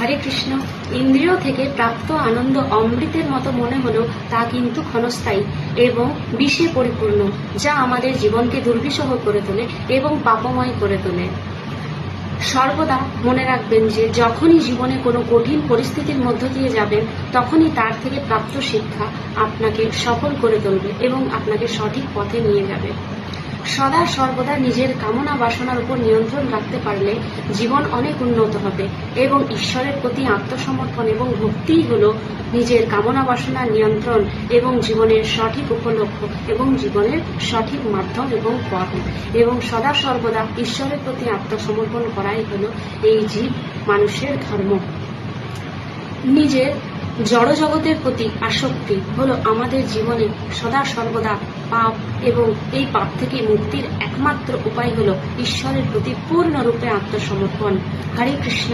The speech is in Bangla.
হরে কৃষ্ণ। ইন্দ্রিয় থেকে প্রাপ্ত আনন্দ অমৃতের মতো মনে হলেও তা কিন্তু ক্ষণস্থায়ী এবং বিষে পরিপূর্ণ, যা আমাদের জীবনকে দুর্বিষহ করে তোলে এবং পাপময় করে তোলে। সর্বদা মনে রাখবেন যে যখনই জীবনে কোনো কঠিন পরিস্থিতির মধ্য দিয়ে যাবেন, তখনই তার থেকে প্রাপ্ত শিক্ষা আপনাকে সফল করে তুলবে এবং আপনাকে সঠিক পথে নিয়ে যাবে। সদা সর্বদা নিজের কামনা বাসনার উপর নিয়ন্ত্রণ রাখতে পারলে জীবন অনেক উন্নত হবে এবং ঈশ্বরের প্রতি আত্মসমর্পণ এবং ভক্তিই হল নিজের কামনা বাসনার নিয়ন্ত্রণ এবং জীবনের সঠিক উপলক্ষ এবং জীবনের সঠিক মাধ্যম এবং পথ। এবং সদা সর্বদা ঈশ্বরের প্রতি আত্মসমর্পণ করাই হল এই জীব মানুষের ধর্ম। নিজের জড় জগতের প্রতি আসক্তি হলো আমাদের জীবনে সদা সর্বদা পাপ, এবং এই পাপ থেকে মুক্তির একমাত্র উপায় হলো ঈশ্বরের প্রতি পূর্ণরূপে আত্মসমর্পণ। হরে কৃষ্ণ।